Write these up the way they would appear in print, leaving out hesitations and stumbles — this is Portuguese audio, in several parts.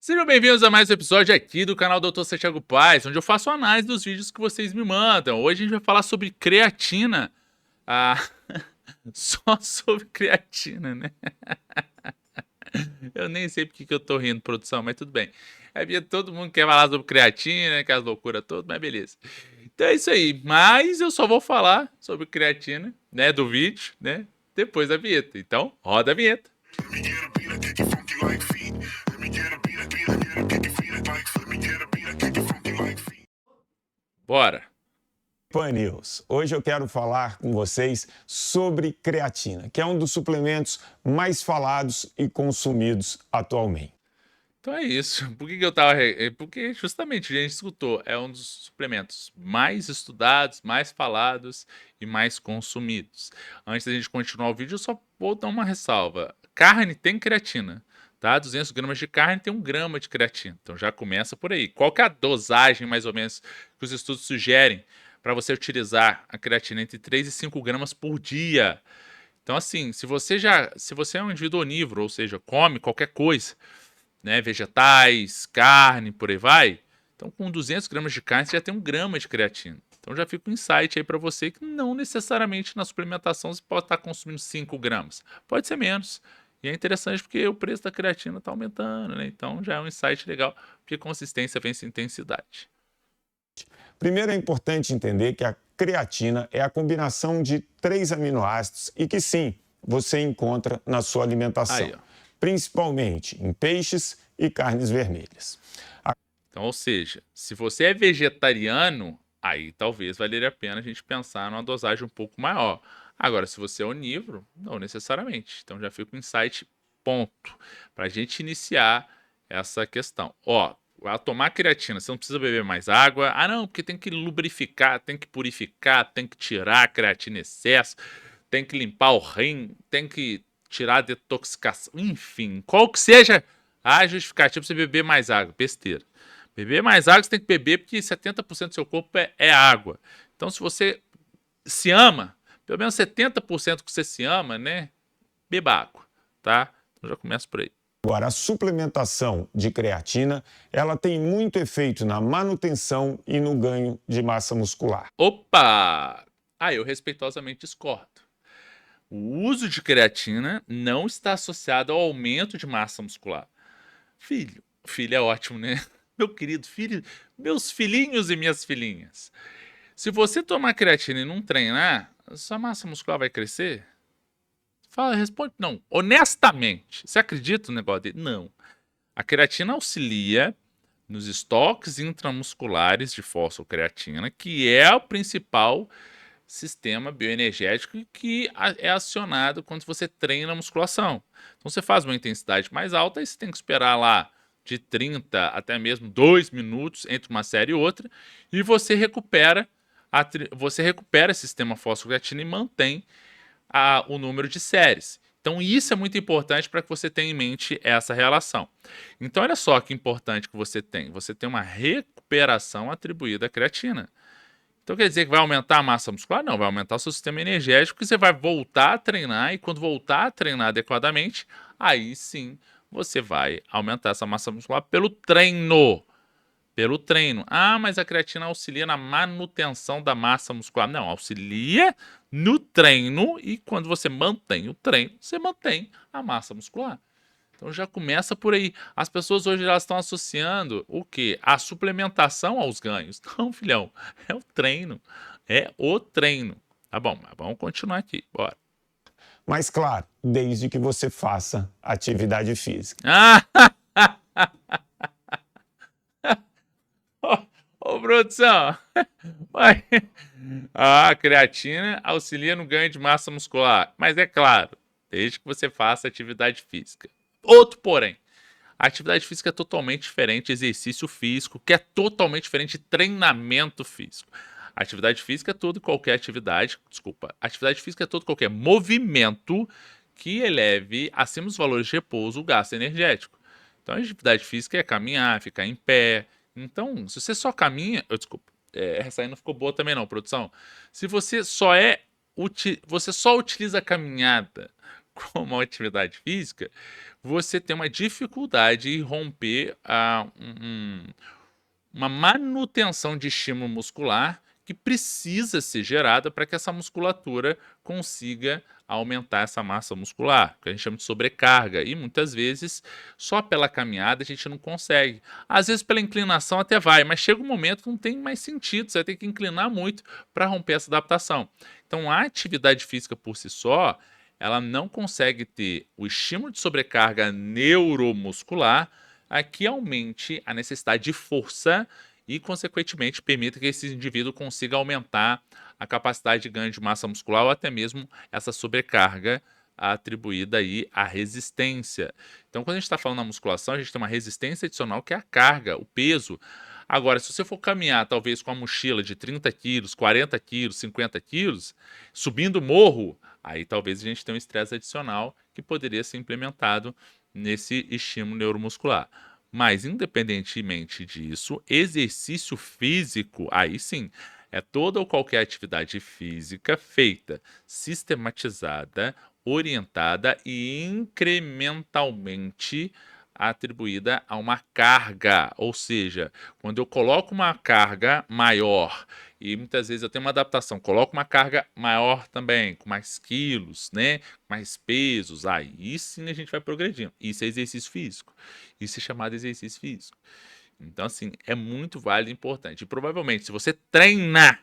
Sejam bem-vindos a mais um episódio aqui do canal Dr. Santiago Paz, onde eu faço análise dos vídeos que vocês me mandam. Hoje a gente vai falar sobre creatina. Ah, só sobre creatina, né? Eu nem sei porque que eu tô rindo, produção, mas tudo bem. É porque todo mundo quer falar sobre creatina, aquelas loucuras todas, mas beleza. Então é isso aí. Mas eu só vou falar sobre creatina, né, do vídeo, né, depois da vinheta. Então, roda a vinheta. Bora. Pan News. Hoje eu quero falar com vocês sobre creatina, que é um dos suplementos mais falados e consumidos atualmente. Então é isso. Por que eu tava. Porque justamente a gente escutou, é um dos suplementos mais estudados, mais falados e mais consumidos. Antes da gente continuar o vídeo, eu só vou dar uma ressalva. Carne tem creatina, tá? 200 gramas de carne tem 1 grama de creatina. Então já começa por aí. Qual que é a dosagem, mais ou menos, que os estudos sugerem para você utilizar a creatina? Entre 3 e 5 gramas por dia. Então, assim, se você é um indivíduo onívoro, ou seja, come qualquer coisa, né, vegetais, carne, por aí vai. Então, com 200 gramas de carne, você já tem 1 grama de creatina. Então, já fica um insight aí para você que não necessariamente na suplementação você pode estar consumindo 5 gramas. Pode ser menos. E é interessante porque o preço da creatina está aumentando, né? Então, já é um insight legal, porque consistência vence intensidade. Primeiro é importante entender que a creatina é a combinação de 3 aminoácidos e que sim, você encontra na sua alimentação, Aí, ó. principalmente em peixes e carnes vermelhas. Então, ou seja, se você é vegetariano, aí talvez valeria a pena a gente pensar numa dosagem um pouco maior. Agora, se você é onívoro, não necessariamente. Então já fica um insight ponto para a gente iniciar essa questão. Ó, ao tomar creatina, você não precisa beber mais água. Ah, não, porque tem que lubrificar, tem que purificar, tem que tirar a creatina em excesso, tem que limpar o rim, tem que tirar a detoxicação. Enfim, qual que seja a justificativa para você beber mais água. Besteira. Beber mais água você tem que beber porque 70% do seu corpo é água. Então, se você se ama, pelo menos 70% que você se ama, né? Beba água, tá? Então já começa por aí. Agora, a suplementação de creatina, ela tem muito efeito na manutenção e no ganho de massa muscular. Opa! Eu respeitosamente discordo. O uso de creatina não está associado ao aumento de massa muscular. Filho é ótimo, né? Meu querido filho, meus filhinhos e minhas filhinhas. Se você tomar creatina e não treinar, sua massa muscular vai crescer? Fala, responde. Não, honestamente, você acredita no negócio dele? Não. A creatina auxilia nos estoques intramusculares de fosfocreatina, que é o principal sistema bioenergético que é acionado quando você treina a musculação. Então você faz uma intensidade mais alta e você tem que esperar lá de 30 até mesmo 2 minutos entre uma série e outra, e você recupera esse sistema fosfocreatina e mantém o número de séries. Então isso é muito importante para que você tenha em mente essa relação. Então olha só que importante que você tem. Você tem uma recuperação atribuída à creatina. Então quer dizer que vai aumentar a massa muscular? Não, vai aumentar o seu sistema energético e você vai voltar a treinar, e quando voltar a treinar adequadamente, aí sim você vai aumentar essa massa muscular pelo treino. Pelo treino. Ah, mas a creatina auxilia na manutenção da massa muscular. Não, auxilia no treino, e quando você mantém o treino, você mantém a massa muscular. Então já começa por aí. As pessoas hoje elas estão associando o quê? A suplementação aos ganhos. Não, filhão, é o treino. É o treino. Tá bom, mas vamos continuar aqui. Bora. Mas claro, desde que você faça atividade física. Ô, produção. Vai. A creatina auxilia no ganho de massa muscular. Mas é claro, desde que você faça atividade física. Outro porém. A atividade física é totalmente diferente de exercício físico, que é totalmente diferente de treinamento físico. A atividade física é toda e qualquer atividade, atividade física é todo e qualquer movimento que eleve acima dos valores de repouso o gasto energético. Então a atividade física é caminhar, ficar em pé. Então, se você só caminha, essa aí não ficou boa também não, produção. Se você só utiliza a caminhada como a atividade física, você tem uma dificuldade em romper uma manutenção de estímulo muscular que precisa ser gerada para que essa musculatura consiga aumentar essa massa muscular, que a gente chama de sobrecarga. E muitas vezes, só pela caminhada a gente não consegue. Às vezes pela inclinação até vai, mas chega um momento que não tem mais sentido, você vai ter que inclinar muito para romper essa adaptação. Então a atividade física por si só, ela não consegue ter o estímulo de sobrecarga neuromuscular a que aumente a necessidade de força e, consequentemente, permita que esse indivíduo consiga aumentar a capacidade de ganho de massa muscular ou até mesmo essa sobrecarga atribuída aí à resistência. Então, quando a gente está falando na musculação, a gente tem uma resistência adicional que é a carga, o peso. Agora, se você for caminhar, talvez com a mochila de 30 quilos, 40 quilos, 50 quilos, subindo o morro, aí talvez a gente tenha um estresse adicional que poderia ser implementado nesse estímulo neuromuscular. Mas, independentemente disso, exercício físico, aí sim, é toda ou qualquer atividade física feita, sistematizada, orientada e incrementalmente atribuída a uma carga. Ou seja, quando eu coloco uma carga maior, e muitas vezes eu tenho uma adaptação, coloco uma carga maior também, com mais quilos, né? Mais pesos, aí sim a gente vai progredindo. Isso é exercício físico. Isso é chamado exercício físico. Então, assim, é muito válido e importante. E provavelmente, se você treina,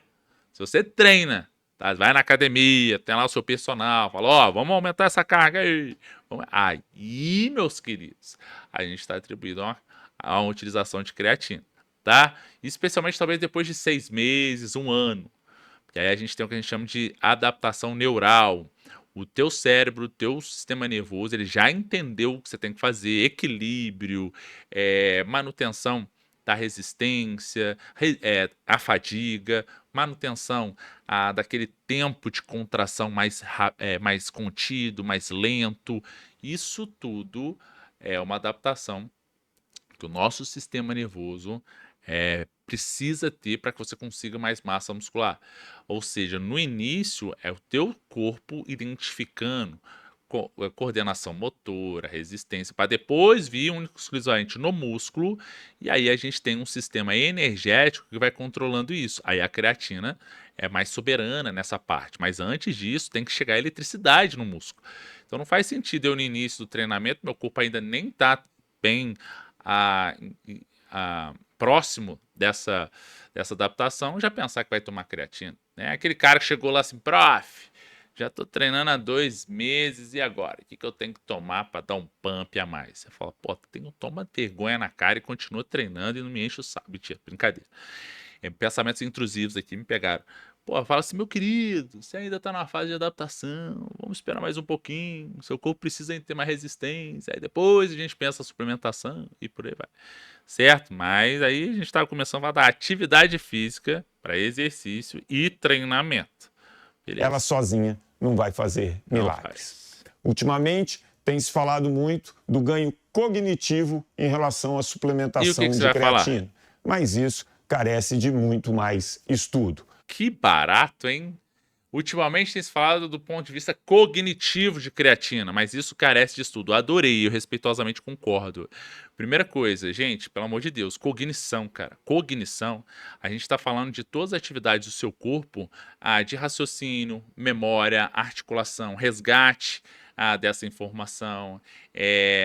tá? Vai na academia, tem lá o seu personal, fala, ó, vamos aumentar essa carga aí. Aí, meus queridos, a gente está atribuído a uma utilização de creatina, tá? Especialmente talvez depois de 6 meses, 1 ano. E aí a gente tem o que a gente chama de adaptação neural. O teu cérebro, o teu sistema nervoso, ele já entendeu o que você tem que fazer, equilíbrio, manutenção da resistência, a fadiga, manutenção daquele tempo de contração mais contido, mais lento. Isso tudo é uma adaptação que o nosso sistema nervoso precisa ter para que você consiga mais massa muscular. Ou seja, no início é o teu corpo identificando coordenação motora, resistência, para depois vir exclusivamente no músculo, e aí a gente tem um sistema energético que vai controlando isso. Aí a creatina é mais soberana nessa parte, mas antes disso tem que chegar a eletricidade no músculo. Então não faz sentido eu no início do treinamento, meu corpo ainda nem está bem a, próximo dessa adaptação, já pensar que vai tomar creatina. Né? Aquele cara que chegou lá assim, prof, já estou treinando há 2 meses e agora? O que eu tenho que tomar para dar um pump a mais? Você fala, pô, toma vergonha na cara e continua treinando e não me enche o saco. Mentira, brincadeira. Pensamentos intrusivos aqui me pegaram. Pô, fala assim, meu querido, você ainda está na fase de adaptação, vamos esperar mais um pouquinho, seu corpo precisa ter mais resistência, aí depois a gente pensa na suplementação e por aí vai. Certo? Mas aí a gente está começando a dar atividade física para exercício e treinamento. Beleza? Ela sozinha não vai fazer milagres. Ultimamente, tem se falado muito do ganho cognitivo em relação à suplementação de creatina. Mas isso carece de muito mais estudo. Que barato, hein? Ultimamente tem se falado do ponto de vista cognitivo de creatina, mas isso carece de estudo. Adorei, eu respeitosamente concordo. Primeira coisa, gente, pelo amor de Deus, cognição, cara. Cognição, a gente está falando de todas as atividades do seu corpo, de raciocínio, memória, articulação, resgate dessa informação,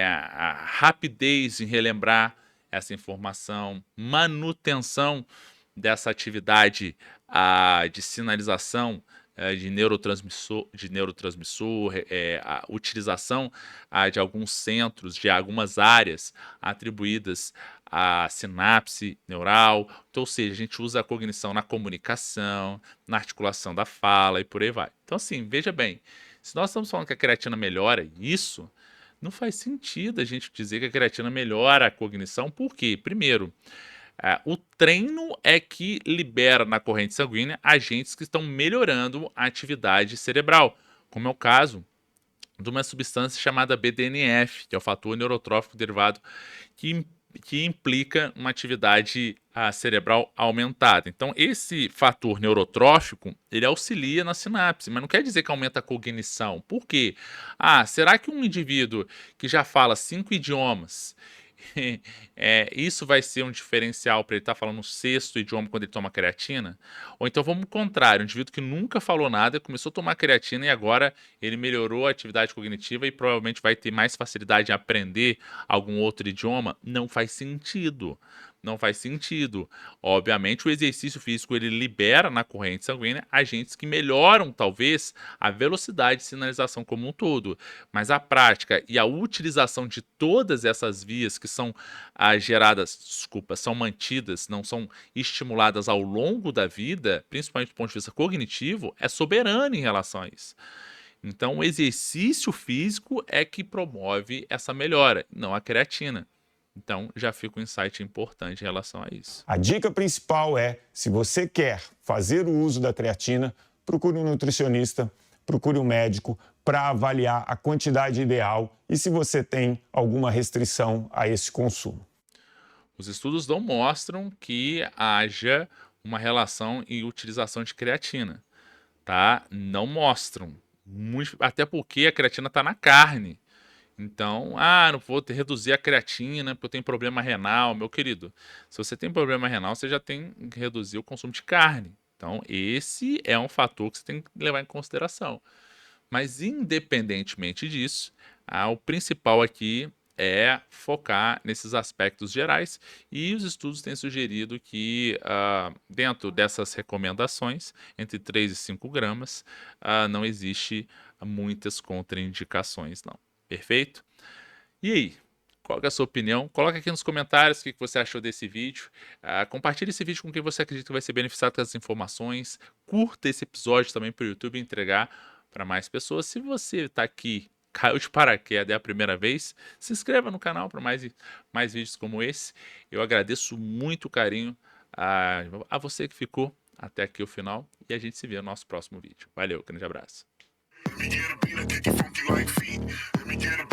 a rapidez em relembrar essa informação, manutenção dessa atividade de sinalização de neurotransmissor, a utilização de alguns centros, de algumas áreas atribuídas à sinapse neural. Então, ou seja, a gente usa a cognição na comunicação, na articulação da fala e por aí vai. Então, assim, veja bem, se nós estamos falando que a creatina melhora isso, não faz sentido a gente dizer que a creatina melhora a cognição. Por quê? Primeiro, o treino é que libera na corrente sanguínea agentes que estão melhorando a atividade cerebral, como é o caso de uma substância chamada BDNF, que é o fator neurotrófico derivado, que que implica uma atividade cerebral aumentada. Então, esse fator neurotrófico, ele auxilia na sinapse, mas não quer dizer que aumenta a cognição. Por quê? Será que um indivíduo que já fala 5 idiomas, isso vai ser um diferencial para ele estar falando um 6º idioma quando ele toma creatina? Ou então vamos ao contrário, um indivíduo que nunca falou nada, começou a tomar creatina e agora ele melhorou a atividade cognitiva e provavelmente vai ter mais facilidade em aprender algum outro idioma? Não faz sentido. Não faz sentido. Obviamente, o exercício físico ele libera na corrente sanguínea agentes que melhoram, talvez, a velocidade de sinalização como um todo. Mas a prática e a utilização de todas essas vias que são são mantidas, não são estimuladas ao longo da vida, principalmente do ponto de vista cognitivo, é soberano em relação a isso. Então, o exercício físico é que promove essa melhora, não a creatina. Então, já fica um insight importante em relação a isso. A dica principal é, se você quer fazer o uso da creatina, procure um nutricionista, procure um médico para avaliar a quantidade ideal e se você tem alguma restrição a esse consumo. Os estudos não mostram que haja uma relação em utilização de creatina, tá? Não mostram. Até porque a creatina está na carne. Então, não vou reduzir a creatina porque eu tenho problema renal. Meu querido, se você tem problema renal, você já tem que reduzir o consumo de carne. Então, esse é um fator que você tem que levar em consideração. Mas, independentemente disso, o principal aqui é focar nesses aspectos gerais e os estudos têm sugerido que dentro dessas recomendações, entre 3 e 5 gramas, não existe muitas contraindicações, não. Perfeito? E aí, qual que é a sua opinião? Coloca aqui nos comentários o que você achou desse vídeo. Compartilhe esse vídeo com quem você acredita que vai ser beneficiado com essas informações. Curta esse episódio também para o YouTube entregar para mais pessoas. Se você está aqui, caiu de paraquedas, é a primeira vez, se inscreva no canal para mais vídeos como esse. Eu agradeço muito o carinho a você que ficou até aqui o final e a gente se vê no nosso próximo vídeo. Valeu, grande abraço. Let me get a beat, I kick it funky like feet. Let me get a